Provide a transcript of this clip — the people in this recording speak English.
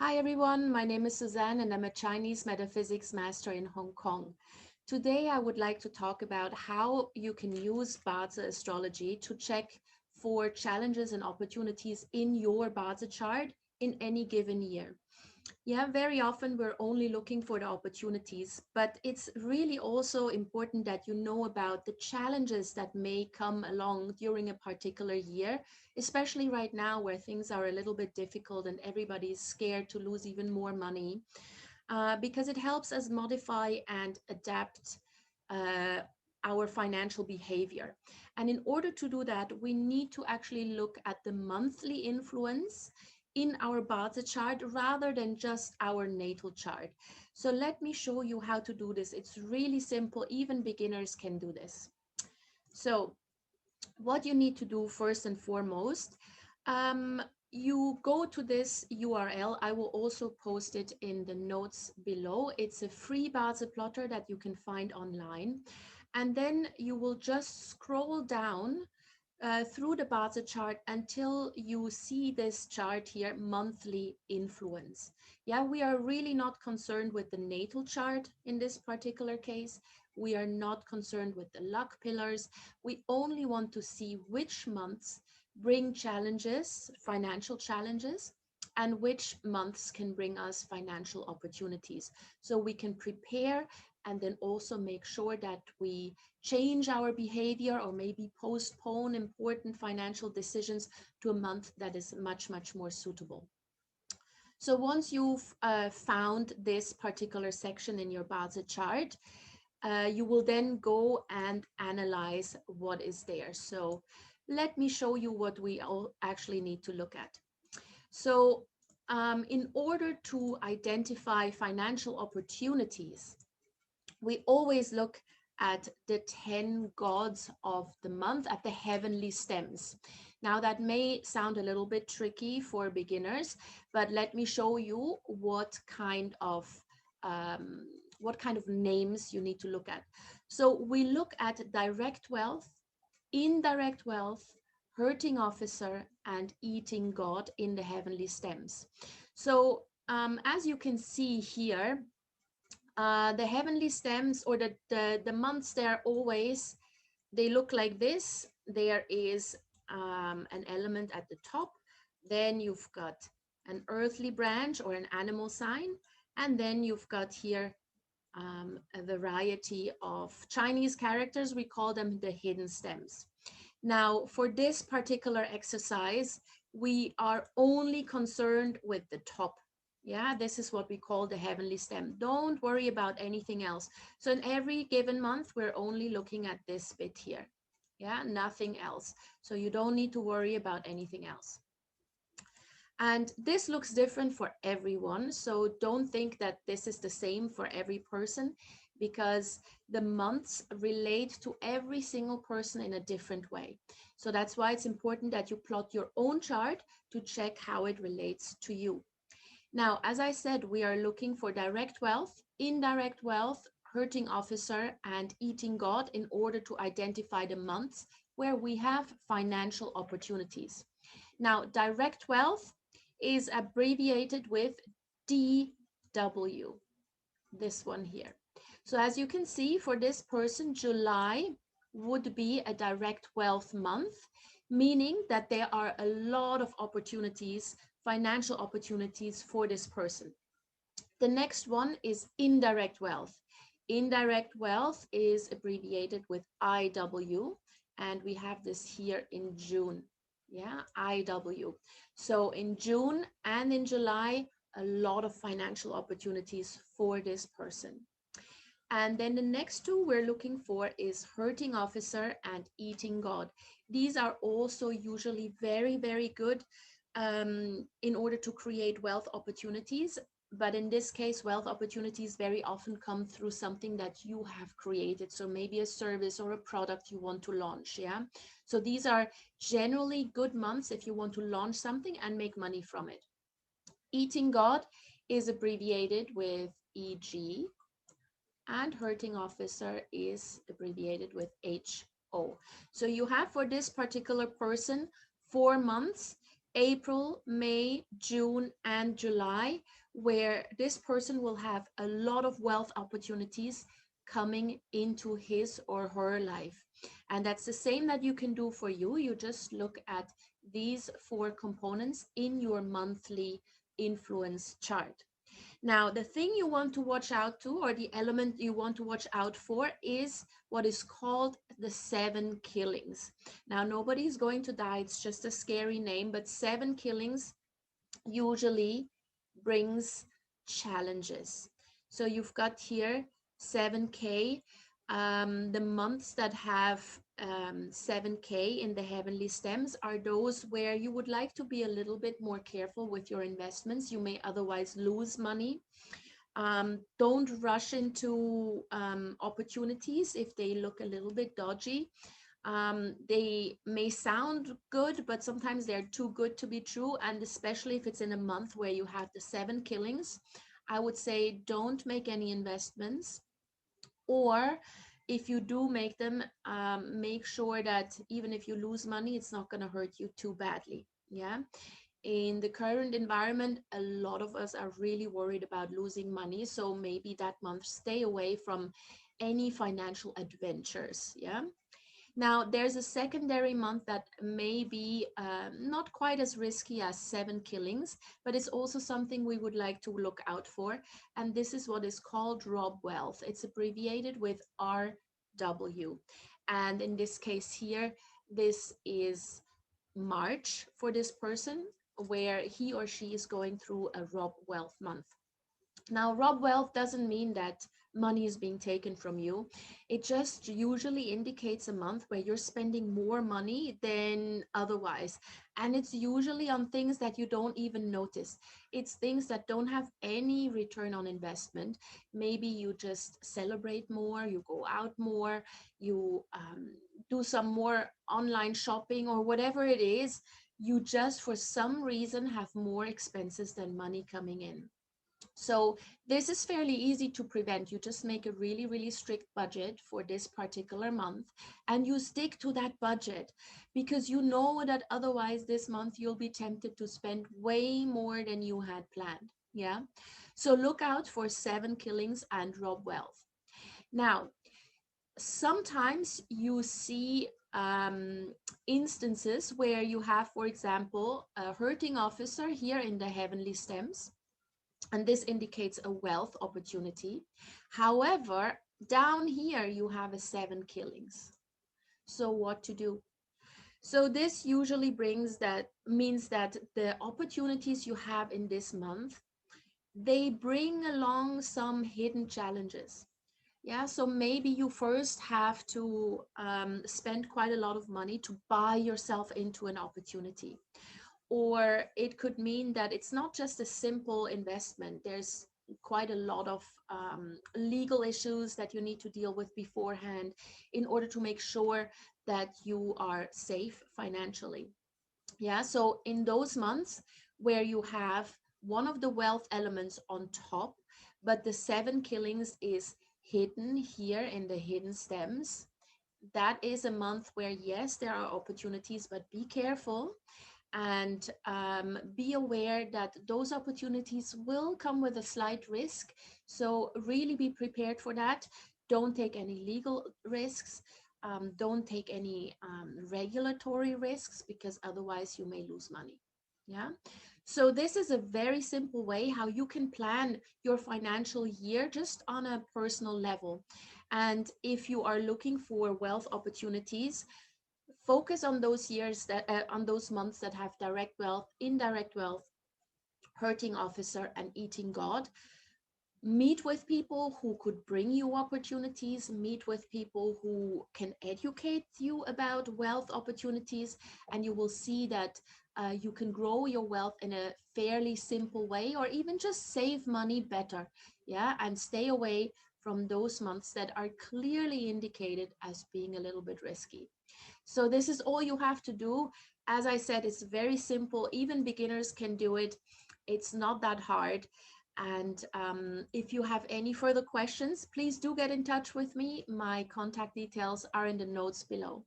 Hi everyone, my name is Suzanne and I'm a Chinese metaphysics master in Hong Kong. Today I would like to talk about how you can use Bazi astrology to check for challenges and opportunities in your Bazi chart in any given year. Yeah, very often we're only looking for the opportunities, but it's really also important that you know about the challenges that may come along during a particular year, especially right now where things are a little bit difficult and everybody's scared to lose even more money, because it helps us modify and adapt uh, our financial behavior. And in order to do that, we need to actually look at the monthly influence in our Bazi chart rather than just our natal chart. So let me show you how to do this. It's really simple. Even beginners can do this. So what you need to do first and foremost, um, you go to this URL. I will also post it in the notes below. It's a free Bazi plotter that you can find online. And then you will just scroll down through the Bazi chart until you see this chart here, monthly influence. Yeah, we are really not concerned with the natal chart in this particular case. We are not concerned with the luck pillars. We only want to see which months bring challenges, financial challenges, and which months can bring us financial opportunities. So we can prepare and then also make sure that we change our behavior or maybe postpone important financial decisions to a month that is much, much more suitable. So once you've found this particular section in your Bazi chart, you will then go and analyze what is there. So let me show you what we all actually need to look at. So in order to identify financial opportunities, we always look at the 10 gods of the month, at the heavenly stems. Now that may sound a little bit tricky for beginners, but let me show you um, what kind of names you need to look at. So we look at direct wealth, indirect wealth, hurting officer, and eating god in the heavenly stems. So as you can see here, the heavenly stems or the months, they look like this. There is an element at the top, then you've got an earthly branch or an animal sign, and then you've got here a variety of Chinese characters. We call them the hidden stems. Now for this particular exercise, we are only concerned with the top. Yeah, this is what we call the heavenly stem. Don't worry about anything else. So in every given month, we're only looking at this bit here. Yeah, nothing else. So you don't need to worry about anything else. And this looks different for everyone. So don't think that this is the same for every person, because the months relate to every single person in a different way. So that's why it's important that you plot your own chart to check how it relates to you. Now, as I said, we are looking for direct wealth, indirect wealth, hurting officer, and eating god in order to identify the months where we have financial opportunities. Now, direct wealth is abbreviated with DW, this one here. So as you can see, for this person, July would be a direct wealth month, meaning that there are a lot of opportunities, financial opportunities for this person. The next one is indirect wealth. Indirect wealth is abbreviated with IW, and we have this here in June. Yeah, IW. So in June and in July, a lot of financial opportunities for this person. And then the next two we're looking for is hurting officer and eating god. These are also usually very, very good in order to create wealth opportunities. But in this case, wealth opportunities very often come through something that you have created. So maybe a service or a product you want to launch. Yeah. So these are generally good months if you want to launch something and make money from it. Eating god is abbreviated with EG, and hurting officer is abbreviated with HO. So you have for this particular person 4 months April, May, June, and July, where this person will have a lot of wealth opportunities coming into his or her life. And that's the same that you can do for you. You just look at these four components in your monthly influence chart. Now, the thing you want to watch out to, or the element you want to watch out for, is what is called the seven killings. Now, nobody's going to die. It's just a scary name, but seven killings usually brings challenges. So you've got here 7K. The months that have 7K in the heavenly stems are those where you would like to be a little bit more careful with your investments. You may otherwise lose money. Don't rush into opportunities if they look a little bit dodgy. They may sound good, but sometimes they're too good to be true. And especially if it's in a month where you have the seven killings, I would say don't make any investments. Or if you do make them, make sure that even if you lose money, it's not going to hurt you too badly. Yeah. In the current environment, a lot of us are really worried about losing money. So maybe that month, stay away from any financial adventures. Yeah. Now, there's a secondary month that may be not quite as risky as seven killings, but it's also something we would like to look out for. And this is what is called Rob Wealth. It's abbreviated with RW. And in this case here, this is March for this person, where he or she is going through a Rob Wealth month. Now, rob wealth doesn't mean that money is being taken from you. It just usually indicates a month where you're spending more money than otherwise. And it's usually on things that you don't even notice. It's things that don't have any return on investment. Maybe you just celebrate more, you go out more, you do some more online shopping or whatever it is. You just, for some reason, have more expenses than money coming in. So this is fairly easy to prevent. You just make a really, really strict budget for this particular month and you stick to that budget, because you know that otherwise this month you'll be tempted to spend way more than you had planned. Yeah. So look out for seven killings and rob wealth. Now, sometimes you see instances where you have, for example, a hurting officer here in the heavenly stems, and this indicates a wealth opportunity. However, down here you have a seven killings. So what to do? So this usually means that the opportunities you have in this month, they bring along some hidden challenges. Yeah, so maybe you first have to spend quite a lot of money to buy yourself into an opportunity. Or it could mean that it's not just a simple investment. There's quite a lot of legal issues that you need to deal with beforehand in order to make sure that you are safe financially. Yeah, so in those months where you have one of the wealth elements on top, but the seven killings is hidden here in the hidden stems, that is a month where, yes, there are opportunities, but be careful and be aware that those opportunities will come with a slight risk. So really be prepared for that. Don't take any legal risks. Don't take any regulatory risks, because otherwise you may lose money. Yeah. So this is a very simple way how you can plan your financial year just on a personal level. And if you are looking for wealth opportunities, focus on those years that on those months that have direct wealth, indirect wealth, hurting officer, and eating God. Meet with people who could bring you opportunities, meet with people who can educate you about wealth opportunities, and you will see that you can grow your wealth in a fairly simple way, or even just save money better. Yeah, and stay away from those months that are clearly indicated as being a little bit risky. So this is all you have to do. As I said, it's very simple. Even beginners can do it. It's not that hard. And if you have any further questions, please do get in touch with me. My contact details are in the notes below.